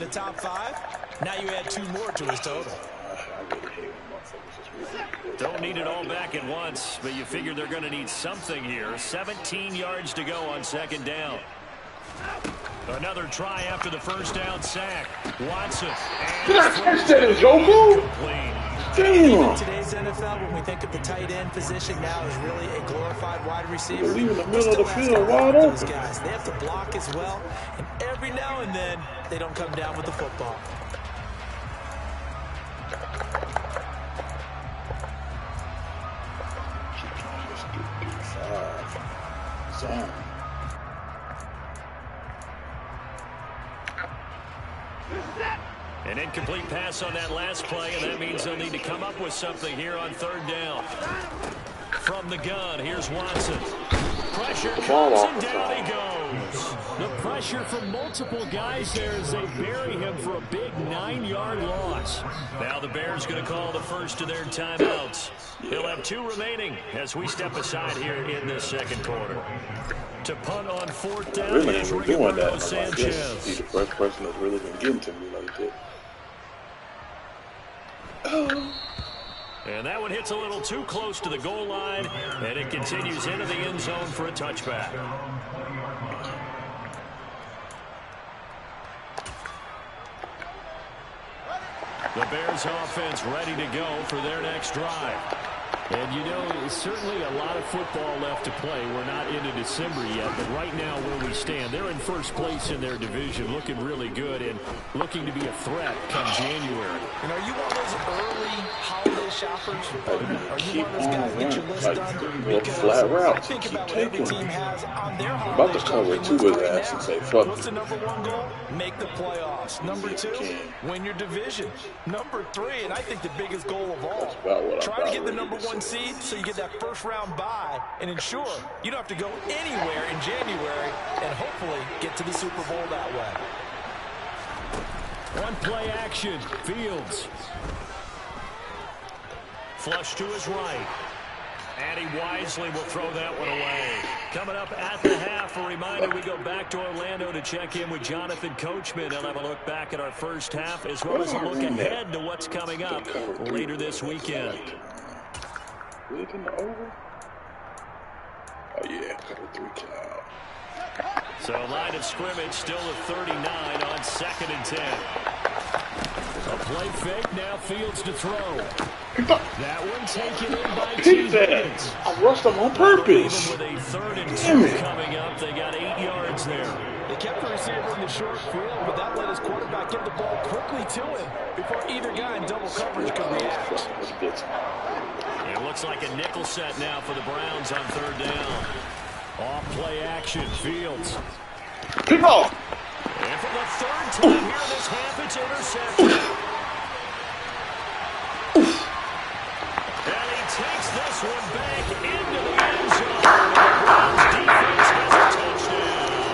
top 5. Now you add 2 more to his total. Don't need it all back at once, but you figure they're going to need something here. 17 yards to go on 2nd down. Another try after the first down sack. Watson. Did I catch that in Joku? Damn. In today's NFL, when we think of the tight end position now is really a glorified wide receiver. Leaving the middle of the field wide open. Guys, they have to block as well, and every now and then they don't come down with the football. Zone. An incomplete pass on that last play, and that means they'll need to come up with something here on 3rd down. From the gun, here's Watson. Pressure comes, and down he goes. The pressure from multiple guys there as they bury him for a big 9-yard loss. Now the Bears going to call the first of their timeouts. He'll have 2 remaining as we step aside here in this 2nd quarter. To punt on 4th down, really is ain't doing that. Sanchez. He's the first person that's really been getting to me like that. And that one hits a little too close to the goal line, and it continues into the end zone for a touchback. The Bears offense ready to go for their next drive. And, you know, certainly a lot of football left to play. We're not into December yet, but right now where we stand, they're in first place in their division, looking really good and looking to be a threat come January. And are you one of those early holiday shoppers? Are you one of those guys that get your list done? Because flat route. think about what every team has on their holiday about to cover 2 his ass and say, fuck. What's the number 1 goal? Make the playoffs. Number 2, win your division. Number 3, and I think the biggest goal of all, try to get the number 1 seed so you get that first-round bye and ensure you don't have to go anywhere in January and hopefully get to the Super Bowl that way. One play action. Fields. Flush to his right. And he wisely will throw that one away. Coming up at the half, a reminder we go back to Orlando to check in with Jonathan Coachman. He'll have a look back at our first half as well as a look ahead to what's coming up later this weekend. Will it in the over? Oh yeah, cover 3 cloud. So line of scrimmage still at 39 on 2nd and 10. A play fake, now Fields to throw. That one taken in by teammates. I rushed him on purpose. Even with a 3rd and 2 coming up, they got 8 yards there. They kept the receiver in the short field, but that let his quarterback get the ball quickly to him before either guy in double coverage could react. It looks like a nickel set now for the Browns on 3rd down. Off play action, Fields. Pick off. And for the 3rd time here this half, it's intercepted. And he takes this one back into the end zone. The Browns defense has a touchdown.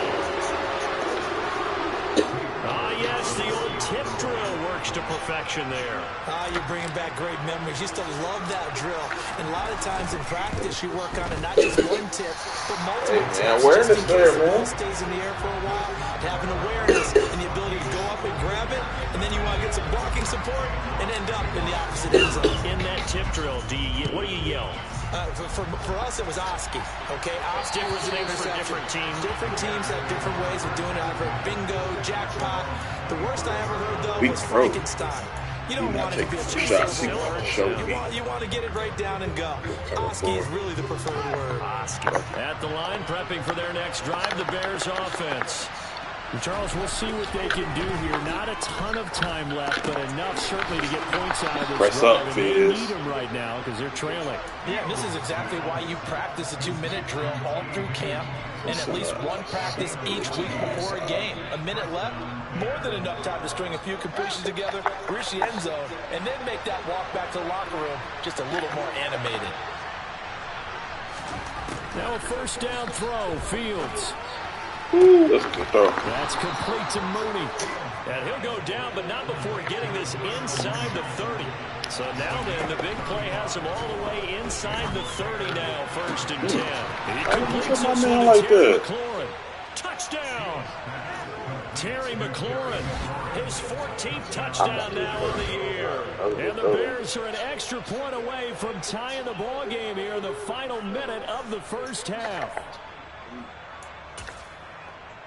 Ah, yes, the old tip drill works to perfection there. You're bringing back great memories. Used to love that drill. And a lot of times in practice, you work on it, not just one tip, but multiple tips. Awareness there, man. The ball stays in the air for a while. Having awareness and the ability to go up and grab it, and then you want to get some blocking support and end up in the opposite end zone. In that tip drill, what do you yell? For us, it was Oski. Okay, Oski was an interception. Different teams. Different teams have different ways of doing it. I've heard bingo, jackpot. The worst I ever heard, though, was Frankenstein. You don't want it to be a you want to get it right down and go. Oski is really the preferred word. Oski. At the line, prepping for their next drive, the Bears offense. And Charles, we'll see what they can do here. Not a ton of time left, but enough certainly to get points out of this Press drive. up, They need them right now because they're trailing. Yeah, this is exactly why you practice a 2-minute drill all through camp and at least one practice each week before a game. A minute left, more than enough time to string a few completions together, reach the end zone, and then make that walk back to the locker room just a little more animated. Now a first down throw, Fields. Ooh, that's a good throw. That's complete to Mooney. And he'll go down, but not before getting this inside the 30. So now then, the big play has him all the way inside the 30 now, 1st and 10. He completes this one to Terry McLaurin. Touchdown! Terry McLaurin, his 14th touchdown now of the year. And the Bears are an extra point away from tying the ball game here in the final minute of the first half.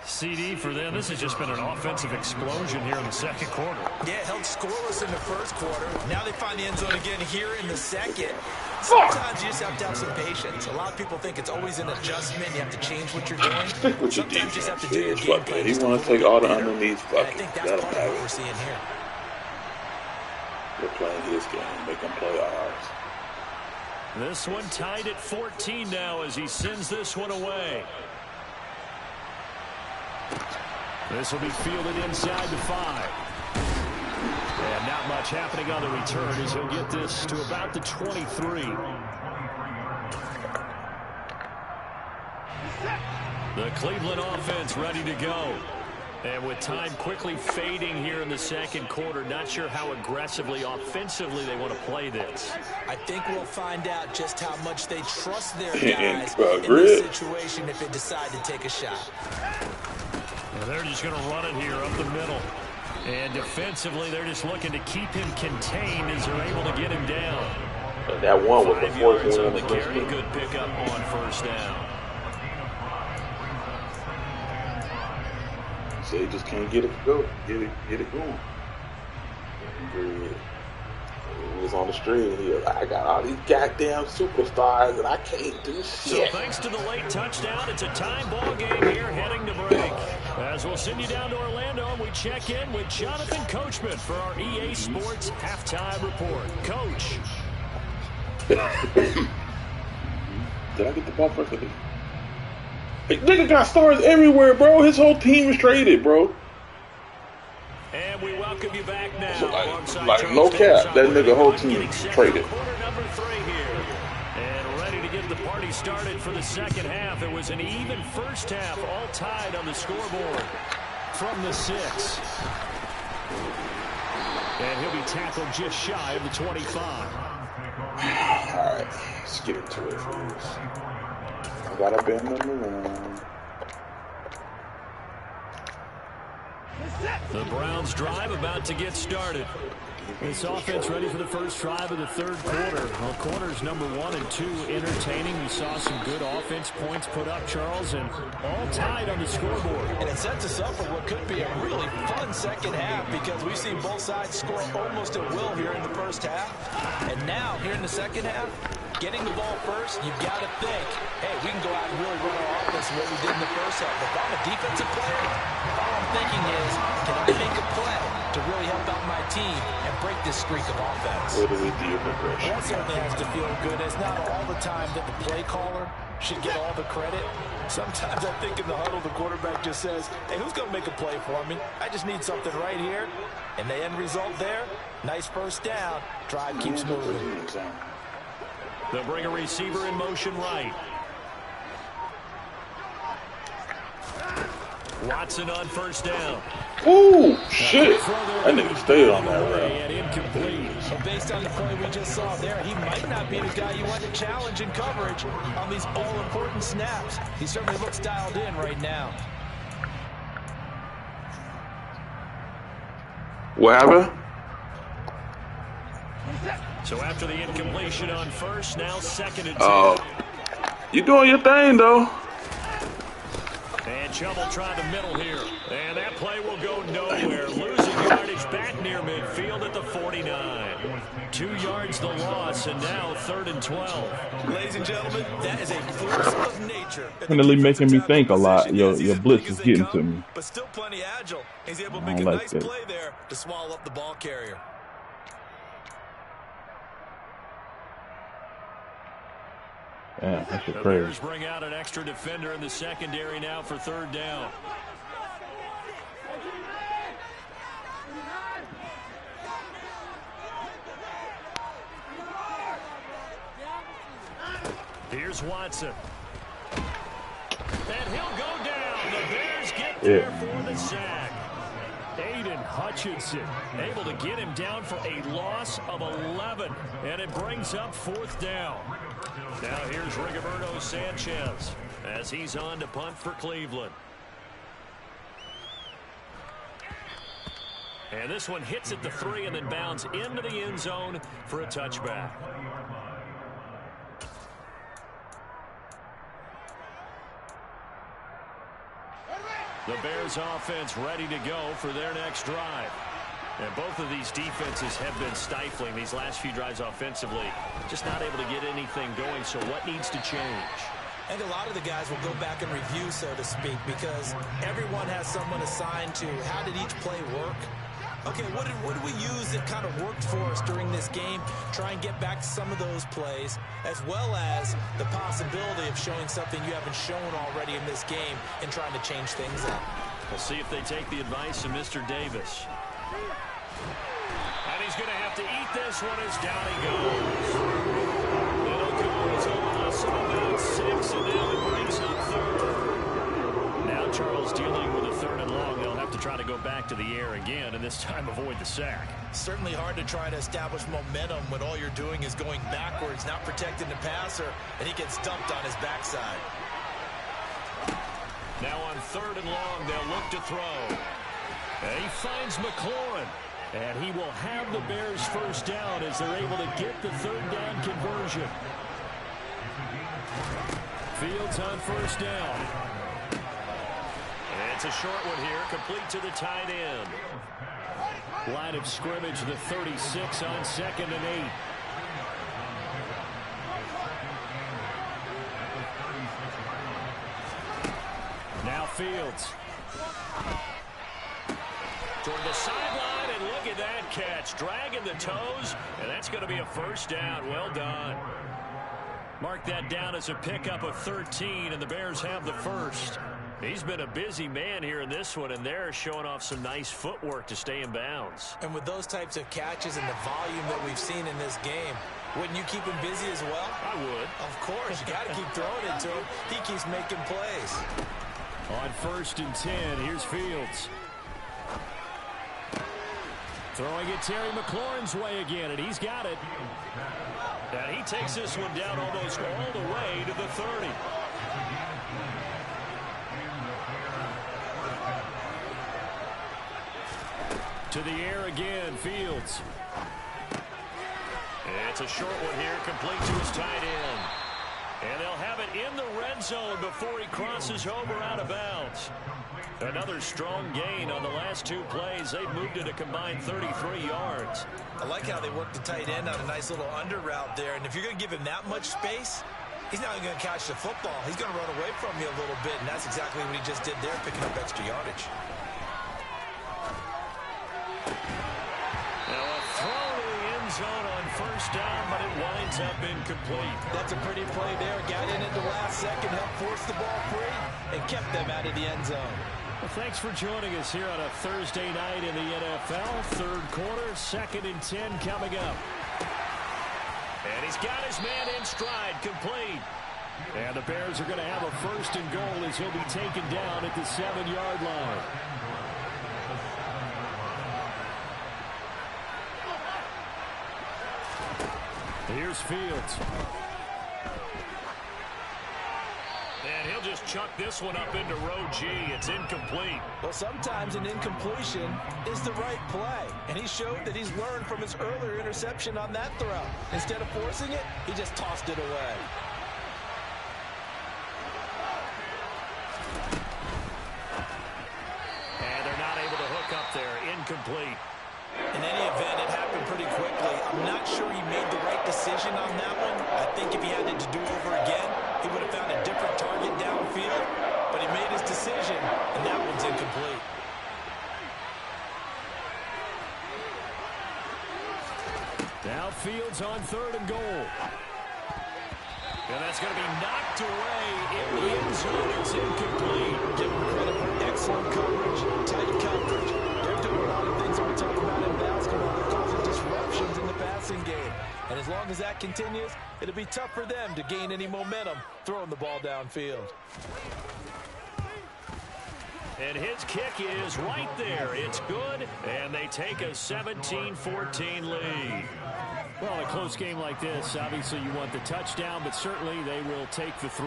CD for them, this has just been an offensive explosion here in the second quarter. Yeah, held scoreless in the first quarter. Now they find the end zone again here in the second. Sometimes you just have to have some patience. A lot of people think it's always an adjustment. You have to change what you're doing. Stick with your Sometimes you just have to do your defense. game plan. He want to take all the underneath. I think that's part of what we're seeing here. We're playing his game. Make him play ours. This one tied at 14 now as he sends this one away. This will be fielded inside the 5. And not much happening on the return as he'll get this to about the 23. The Cleveland offense ready to go. And with time quickly fading here in the second quarter, not sure how aggressively, offensively they want to play this. I think we'll find out just how much they trust their guys in this situation if they decide to take a shot. And they're just going to run it here up the middle. And defensively, they're just looking to keep him contained as they're able to get him down. And that one was the 5 fourth yards one on the carry. Good pickup on first down. So he just can't get it going. Get it going. He was on the street. He was like, I got all these goddamn superstars and I can't do shit. So thanks to the late touchdown, it's a time ball game here heading to break. As we'll send you down to Orlando, we check in with Jonathan Coachman for our EA Sports Halftime Report. Coach. Did I get the ball first? Hey, nigga got stars everywhere, bro. His whole team is traded, bro. And we welcome you back now. So like no cap, that nigga whole team traded. Quarter number 3 here. And ready to get the party started for the second half. It was an even first half, all tied on the scoreboard from the 6. And he'll be tackled just shy of the 25. All right, let's get into it. I gotta bend them around. The Browns drive about to get started. This offense ready for the first drive of the third quarter. Well, quarters number 1 and 2 entertaining. We saw some good offense points put up, Charles, and all tied on the scoreboard. And it sets us up for what could be a really fun second half because we've seen both sides score almost at will here in the first half. And now, here in the second half, getting the ball first, you've got to think, hey, we can go out and really run our offense what we did in the first half. But if I'm a defensive player, all I'm thinking is, can I make a play to really help out my team and break this streak of offense? What do we do progression? That certainly has to feel good. It's not all the time that the play caller should get all the credit. Sometimes I think in the huddle, the quarterback just says, hey, who's going to make a play for me? I just need something right here. And the end result there, nice first down. Drive keeps moving. They'll bring a receiver in motion right. Watson on first down. Ooh, shit. That nigga stayed on that route. And incomplete. So based on the play we just saw there, he might not be the guy you want to challenge in coverage on these all-important snaps. He certainly looks dialed in right now. What happened? So after the incompletion on first, now 2nd and 10. Oh, you doing your thing, though. And Chubbell trying to middle here. And that play will go nowhere. Losing yardage back near midfield at the 49. 2 yards the loss, and now 3rd and 12. Ladies and gentlemen, that is a force of nature. Definitely making me think a lot. Your blitz is getting to me. But still plenty agile. He's able to make a nice play there to swallow up the ball carrier. Yeah, that's the crazy. Bears bring out an extra defender in the secondary now for 3rd down. Here's Watson. And he'll go down. The Bears get there for the sack. Aiden Hutchinson able to get him down for a loss of 11. And it brings up 4th down. Now here's Rigoberto Sanchez as he's on to punt for Cleveland. And this one hits at the 3 and then bounds into the end zone for a touchback. The Bears offense ready to go for their next drive. And both of these defenses have been stifling these last few drives offensively. Just not able to get anything going, so what needs to change? And a lot of the guys will go back and review, so to speak, because everyone has someone assigned to how did each play work. Okay, what did we use that kind of worked for us during this game? Try and get back to some of those plays, as well as the possibility of showing something you haven't shown already in this game and trying to change things up. We'll see if they take the advice of Mr. Davis. And he's going to have to eat this one as down he goes. It'll go to a loss of about 6, and now it brings up third. Now Charles dealing with a 3rd and long. They'll have to try to go back to the air again, and this time avoid the sack. Certainly hard to try to establish momentum when all you're doing is going backwards, not protecting the passer, and he gets dumped on his backside. Now on 3rd and long, they'll look to throw. And he finds McLaurin. And he will have the Bears first down as they're able to get the 3rd down conversion. Fields on first down. And it's a short one here, complete to the tight end. Line of scrimmage, the 36 on 2nd and 8. Now Fields. Toward the sideline, and look at that catch. Dragging the toes, and that's going to be a first down. Well done. Mark that down as a pickup of 13, and the Bears have the first. He's been a busy man here in this one, and they're showing off some nice footwork to stay in bounds. And with those types of catches and the volume that we've seen in this game, wouldn't you keep him busy as well? I would. Of course. You got to keep throwing it to him. He keeps making plays. On 1st and 10, here's Fields. Throwing it Terry McLaurin's way again, and he's got it. And he takes this one down almost all the way to the 30. To the air again, Fields. It's a short one here, complete to his tight end. And they'll have it in the red zone before he crosses over out of bounds. Another strong gain on the last 2 plays. They've moved it a combined 33 yards. I like how they worked the tight end on a nice little under route there. And if you're going to give him that much space, he's not going to catch the football. He's going to run away from you a little bit, and that's exactly what he just did there, picking up extra yardage. Now a throw to the end zone on first down, but it winds up incomplete. That's a pretty play there. Got in at the last second, helped force the ball free, and kept them out of the end zone. Well, thanks for joining us here on a Thursday night in the NFL. 3rd quarter, 2nd and 10 coming up. And he's got his man in stride, complete. And the Bears are going to have a 1st and goal as he'll be taken down at the 7-yard line. Here's Fields. And he'll just chuck this one up into row G. It's incomplete. Well, sometimes an incompletion is the right play. And he showed that he's learned from his earlier interception on that throw. Instead of forcing it, he just tossed it away. And they're not able to hook up there. Incomplete. In any event, it happened pretty quickly. I'm not sure he made the right decision on that one. I think if he had it to do over again, he would have found a different target downfield. But he made his decision, and that one's incomplete. Now Fields on 3rd and goal. And that's going to be knocked away in the end zone. It's incomplete. Give him credit for excellent coverage, tight coverage. They're doing a lot of things we talk about in basketball. They're causing disruptions in the passing game. And as long as that continues, it'll be tough for them to gain any momentum throwing the ball downfield. And his kick is right there. It's good, and they take a 17-14 lead. Well, a close game like this, obviously you want the touchdown, but certainly they will take the 3.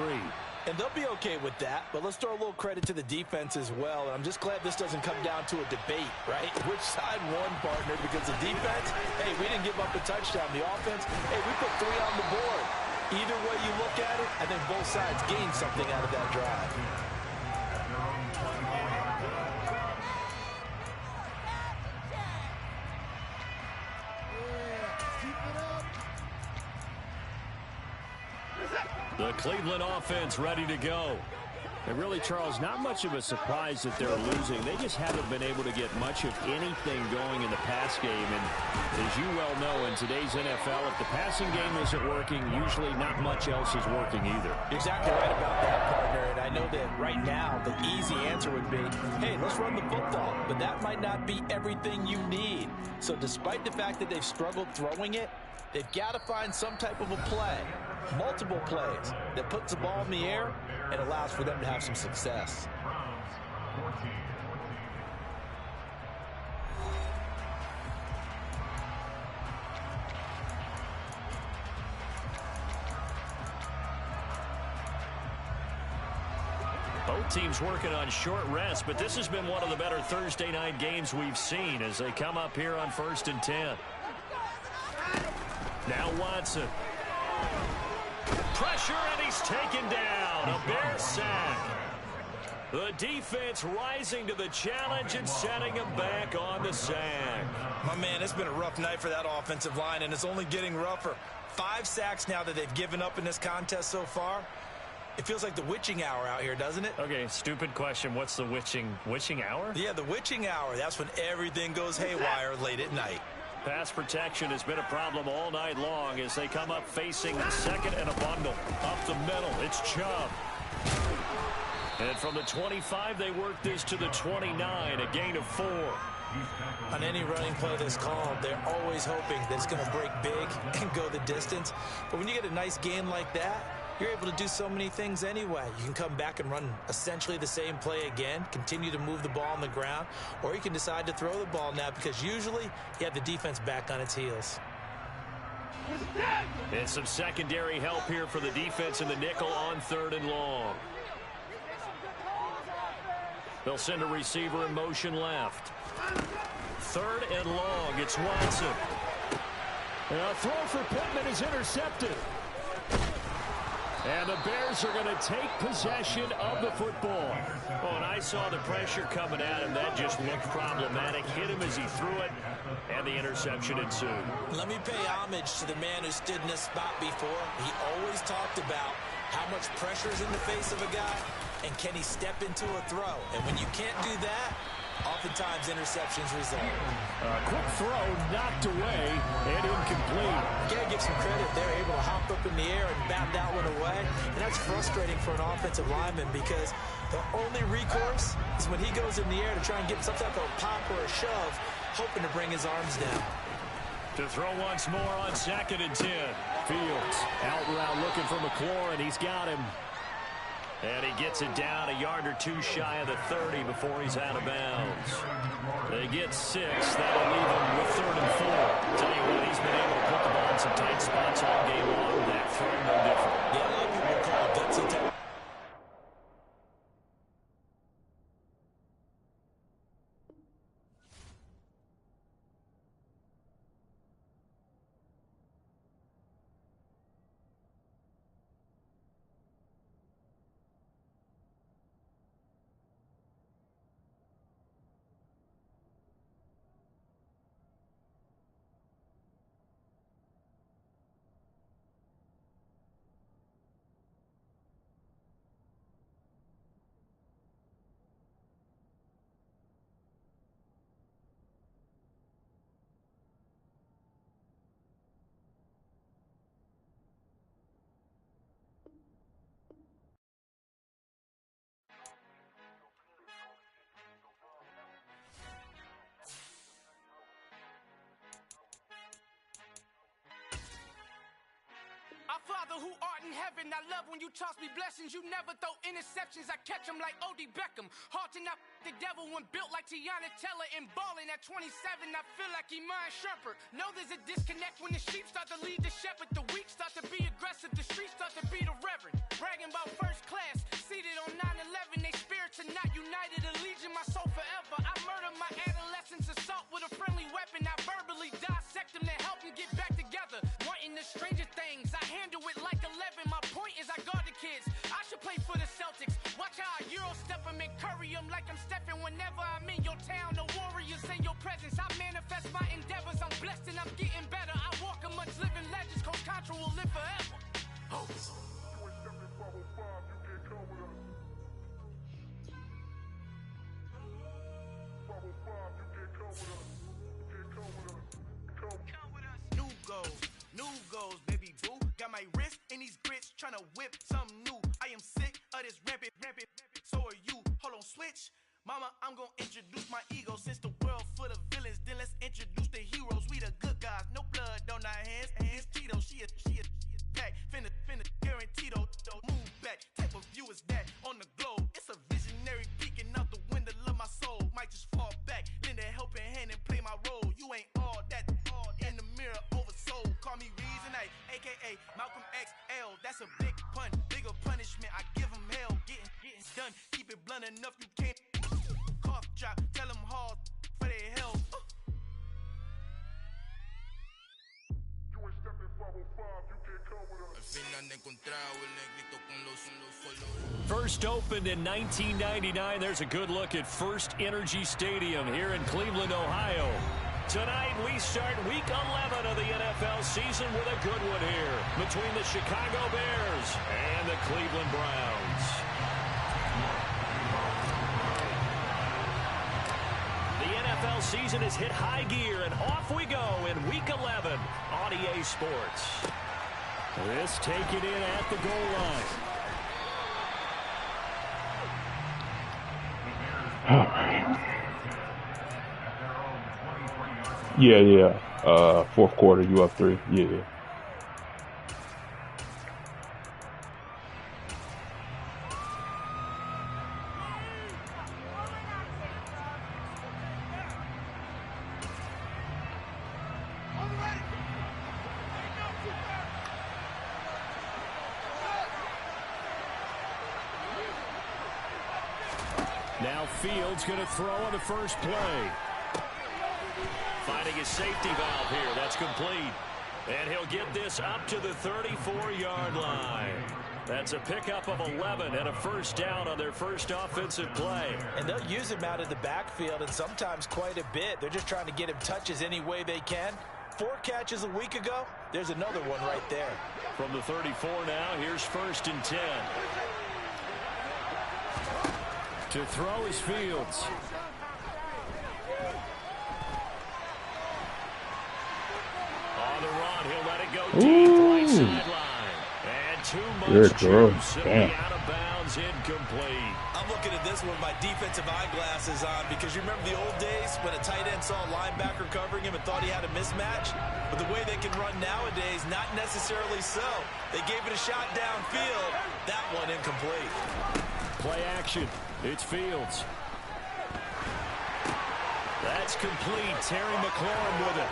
And they'll be okay with that, but let's throw a little credit to the defense as well. And I'm just glad this doesn't come down to a debate, right? Which side won, partner? Because the defense, hey, we didn't give up a touchdown. The offense, hey, we put 3 on the board. Either way you look at it, I think both sides gained something out of that drive. The Cleveland offense ready to go. And really, Charles, not much of a surprise that they're losing. They just haven't been able to get much of anything going in the pass game. And as you well know, in today's NFL, if the passing game isn't working, usually not much else is working either. You're exactly right about that, partner. And I know that right now the easy answer would be, hey, let's run the football. But that might not be everything you need. So despite the fact that they've struggled throwing it, they've got to find some type of a play, multiple plays, that puts the ball in the air and allows for them to have some success. Both teams working on short rest, but this has been one of the better Thursday night games we've seen as they come up here on 1st and 10. Now Watson. Pressure, and he's taken down. A Bear sack. The defense rising to the challenge and setting him back on the sack. My man, it's been a rough night for that offensive line, and it's only getting rougher. 5 sacks now that they've given up in this contest so far. It feels like the witching hour out here, doesn't it? Okay, stupid question. What's the witching hour? Yeah, the witching hour. That's when everything goes haywire late at night. Pass protection has been a problem all night long as they come up facing second and a bundle. Up the middle, it's Chubb. And from the 25, they work this to the 29, a gain of 4. On any running play that's called, they're always hoping that it's going to break big and go the distance. But when you get a nice gain like that, you're able to do so many things anyway. You can come back and run essentially the same play again, continue to move the ball on the ground, or you can decide to throw the ball now because usually you have the defense back on its heels. And some secondary help here for the defense in the nickel on 3rd and long. They'll send a receiver in motion left. 3rd and long, it's Watson. And a throw for Pittman is intercepted. And the Bears are going to take possession of the football. Oh, and I saw the pressure coming at him. That just looked problematic. Hit him as he threw it, and the interception ensued. Let me pay homage to the man who stood in this spot before. He always talked about how much pressure is in the face of a guy, and can he step into a throw. And when you can't do that, oftentimes interceptions result. Quick throw knocked away and incomplete. You gotta give some credit. They're able to hop up in the air and bat that one away. And that's frustrating for an offensive lineman because the only recourse is when he goes in the air to try and get some type of pop or a shove, hoping to bring his arms down. To throw once more on 2nd and 10. Fields out route looking for McLaurin. He's got him. And he gets it down a yard or 2 shy of the 30 before he's out of bounds. They get 6. That'll leave him with 3rd and 4. Tell you what, he's been able to put the ball in some tight spots all game long. That throw no different. Yeah, a lot of people call it gutsy tackle. Father who art in heaven, I love when you toss me blessings. You never throw interceptions, I catch them like O.D. Beckham. Hard to not the devil when built like Tiana Teller and balling at 27. I feel like Iman Shumpert. Know there's a disconnect when the sheep start to lead the shepherd. The weak start to be aggressive, the streets start to be the reverend. Bragging about first class, seated on 9/11. They spirits are not united, a legion, my soul forever. I murder my adolescence, assault with a friendly weapon. I verbally dissect them to help them get back together. Wanting the stranger things, I handle it like 11. My point is I guard the kids. I should play for the Celtics. Watch how I Euro step them and curry them like I'm Stephen. Whenever I'm in your town, the Warriors in your presence. I manifest my endeavors. I'm blessed and I'm getting better. I walk amongst living legends. Coach Contra will live forever. Oh. New goals, baby boo. Got my wrist in these grits, tryna whip something new. I am sick of this rampant. So are you. Hold on, switch. Mama, I'm gonna introduce my ego. Since the world full of villains, then let's introduce the heroes. We the good guys, no blood on our hands. Hands Tito, she a pack. Finna, guaranteed. Move back. Type of view is that on the globe? It's a visionary peeking out the window of my soul. Might just fall back, lend a helping hand and play my role. You ain't all that. In the mirror, oversold. Call me Reason A, aka Malcolm XL. That's a big pun, bigger punishment. I give him hell, getting done. Keep it blunt enough, you can't. Cough drop, tell them hard for their hell. You ain't stepping 505, you can't come with us. First opened in 1999. There's a good look at First Energy Stadium here in Cleveland, Ohio. Tonight, we start Week 11 of the NFL season with a good one here between the Chicago Bears and the Cleveland Browns. The NFL season has hit high gear, and off we go in Week 11 on EA Sports. This taken in at the goal line. All right. Yeah. Fourth quarter, you up 3. Yeah. Now Fields going to throw on the first play. Finding his safety valve here. That's complete. And he'll get this up to the 34-yard line. That's a pickup of 11 and a first down on their first offensive play. And they'll use him out of the backfield, and sometimes quite a bit. They're just trying to get him touches any way they can. 4 catches a week ago. There's another one right there. From the 34 now, here's 1st and 10. To throw is Fields. On the run, he'll let it go deep right sideline. And too much juice. It'll be out of bounds, incomplete. I'm looking at this one with my defensive eyeglasses on because you remember the old days when a tight end saw a linebacker covering him and thought he had a mismatch? But the way they can run nowadays, not necessarily so. They gave it a shot downfield. That one incomplete. Play action. It's Fields. That's complete. Terry McLaurin with it.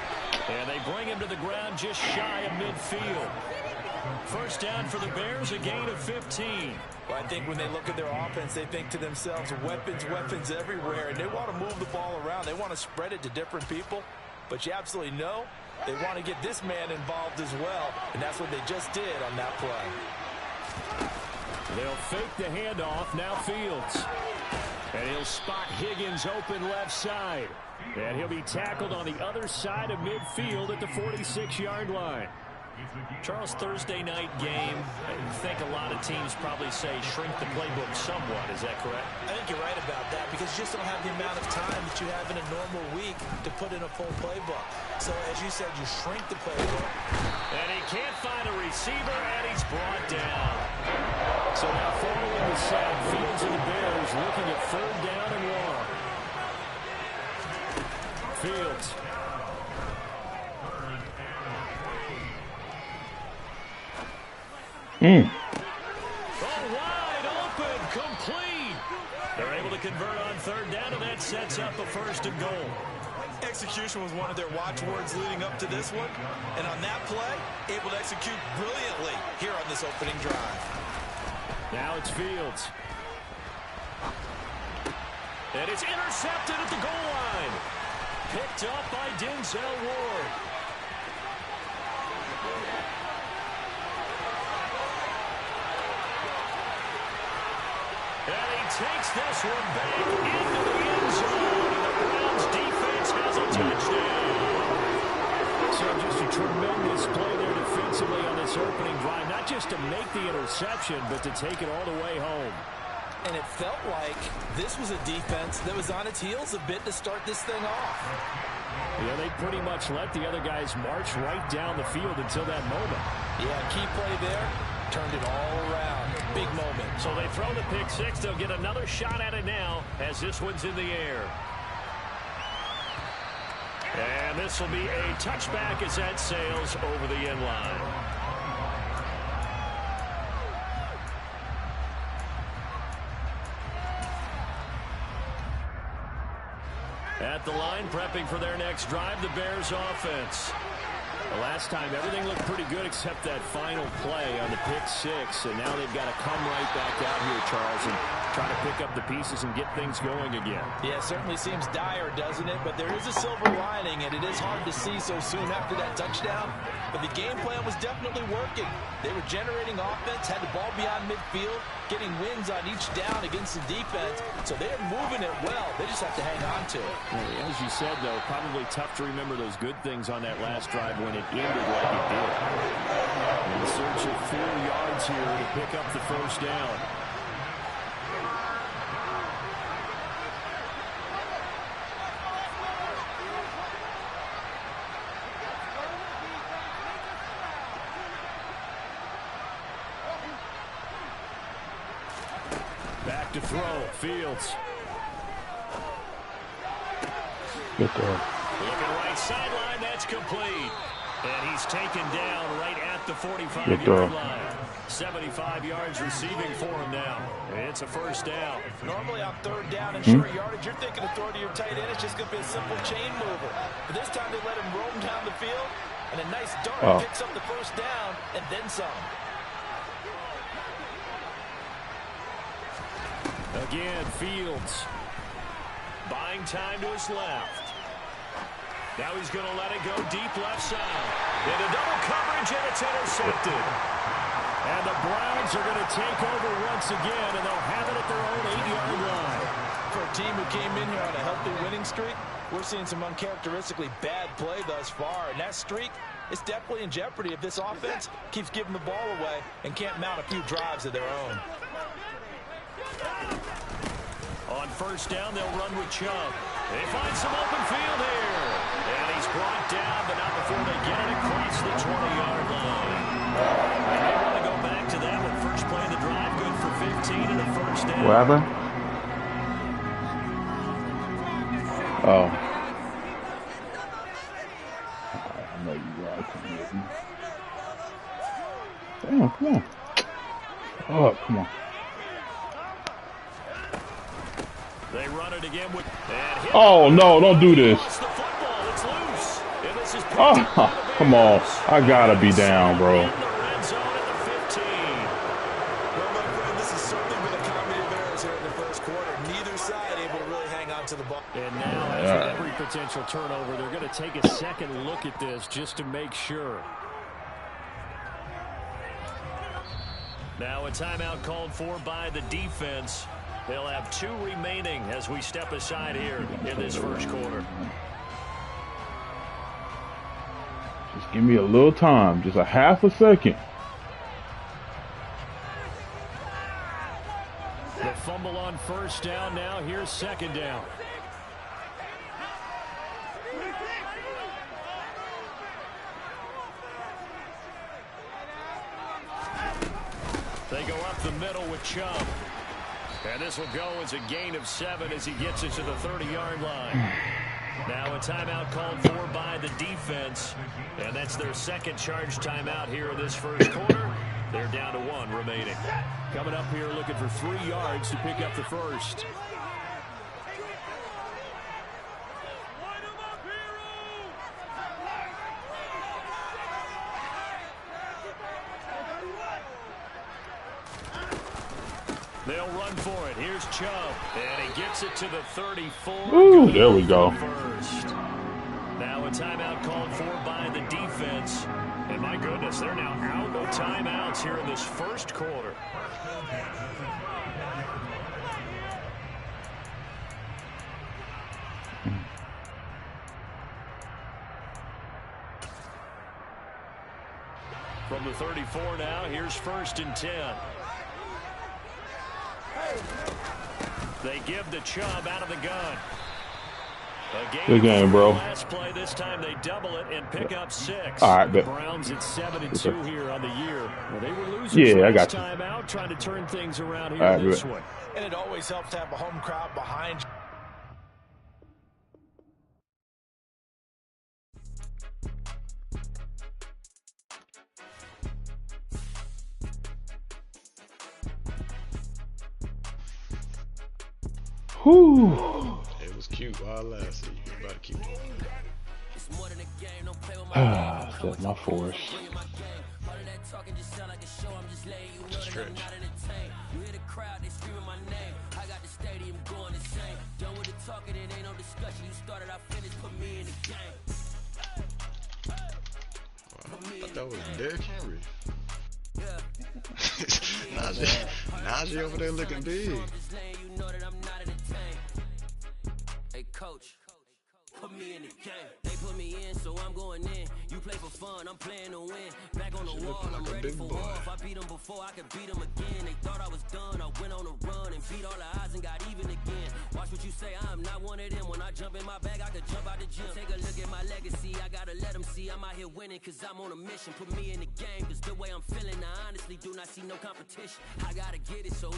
And they bring him to the ground just shy of midfield. First down for the Bears, a gain of 15. Well, I think when they look at their offense, they think to themselves, weapons everywhere. And they want to move the ball around. They want to spread it to different people. But you absolutely know they want to get this man involved as well. And that's what they just did on that play. They'll fake the handoff. Now Fields. And he'll spot Higgins open left side. And he'll be tackled on the other side of midfield at the 46-yard line. Charles, Thursday night game, I think a lot of teams probably say shrink the playbook somewhat. Is that correct? I think you're right about that because you just don't have the amount of time that you have in a normal week to put in a full playbook. So, as you said, you shrink the playbook. And he can't find a receiver, and he's brought down. So now following the sack, Fields and the Bears looking at 3rd down and 1. Fields. Oh, wide open, complete. They're able to convert on third down, and that sets up a 1st and goal. Execution was one of their watchwords leading up to this one. And on that play, able to execute brilliantly here on this opening drive. Now it's Fields. And it's intercepted at the goal line. Picked up by Denzel Ward. And he takes this one back into the end zone. And the Browns defense has a touchdown. So just a tremendous play there defensively on this opening drive. Not just to make the interception, but to take it all the way home. And it felt like this was a defense that was on its heels a bit to start this thing off. Yeah, they pretty much let the other guys march right down the field until that moment. Yeah, key play there. Turned it all around. Big moment. So they throw the pick six. They'll get another shot at it now as this one's in the air. And this will be a touchback as that sails over the end line. At the line, prepping for their next drive, the Bears offense. The last time, everything looked pretty good except that final play on the pick six. And now they've got to come right back out here, Charles, and try to pick up the pieces and get things going again. Yeah, it certainly seems dire, doesn't it? But there is a silver lining, and it is hard to see so soon after that touchdown. But the game plan was definitely working. They were generating offense, had the ball beyond midfield, getting wins on each down against the defense. So they're moving it well. They just have to hang on to it. As you said, though, probably tough to remember those good things on that last drive when it ended like it did. In search of 4 yards here to pick up the 1st down. Back to throw, Fields. Good throw. Looking right sideline, that's complete. And he's taken down right at the 45-yard line. 75 yards receiving for him now. It's a 1st down. Normally on 3rd down and short yardage, you're thinking to throw to your tight end. It's just going to be a simple chain mover. But this time they let him roam down the field, and a nice dart picks up the 1st down and then some. Again, Fields buying time to his left. Now he's going to let it go deep left side. Into double coverage, and it's intercepted. And the Browns are going to take over once again, and they'll have it at their own 8-yard line. For a team who came in here on a healthy winning streak, we're seeing some uncharacteristically bad play thus far. And that streak is definitely in jeopardy if this offense keeps giving the ball away and can't mount a few drives of their own. On 1st down, they'll run with Chubb. They find some open field here. And he's brought down, but not before they get it across the 20-yard line. And they want to go back to that one. First play of the drive, good for 15 and a 1st down. What happened? Oh. I know you are. Damn, come on. Oh, come on. They run it again with. Oh no! Don't do this. Oh, come on! I gotta be down, bro. Well, my friend, this has certainly been a comedy of errors here in the 1st quarter. Neither side able to really hang on to the ball. And now, as with every potential turnover, they're going to take a second look at this just to make sure. Now a timeout called for by the defense. They'll have 2 remaining as we step aside here in this 1st quarter. Just give me a little time, just a half a second. The fumble on 1st down now. Here's 2nd down. They go up the middle with Chubb. And this will go as a gain of 7 as he gets it to the 30-yard line. Now a timeout called for by the defense. And that's their 2nd charge timeout here in this 1st quarter. They're down to 1 remaining. Coming up here looking for 3 yards to pick up the first. They'll run for it. Here's Chubb. And he gets it to the 34. Ooh, there we go. First. Now a timeout called for by the defense. And my goodness, they're now out of timeouts here in this first quarter. From the 34 now, here's 1st and 10. They give the Chubb out of the gun. Good game, bro. Last play, this time they double it and pick up 6. All right, the Browns at 7-2 here on the year. Well, they were losing I got you. time out, trying to turn things around here this way. And it always helps to have a home crowd behind you. Whew. It was cute while I lasted. You about to keep doing it. That's my force. Stretch. I thought that was Derrick Henry. Najee over there looking big. Hey, coach, put me in the game. They put me in, so I'm going in. You play for fun, I'm playing to win. Back on the wall, I'm ready for war. If I beat them before, I could beat them again. They thought I was done, I went on a run and beat all the odds and got even again. Watch what you say, I'm not one of them. When I jump in my bag, I could jump out the gym. Take a look at my legacy, I gotta let them see I'm out here winning, cause I'm on a mission. Put me in the game, cause the way I'm feeling, I honestly do not see no competition. I gotta get it, so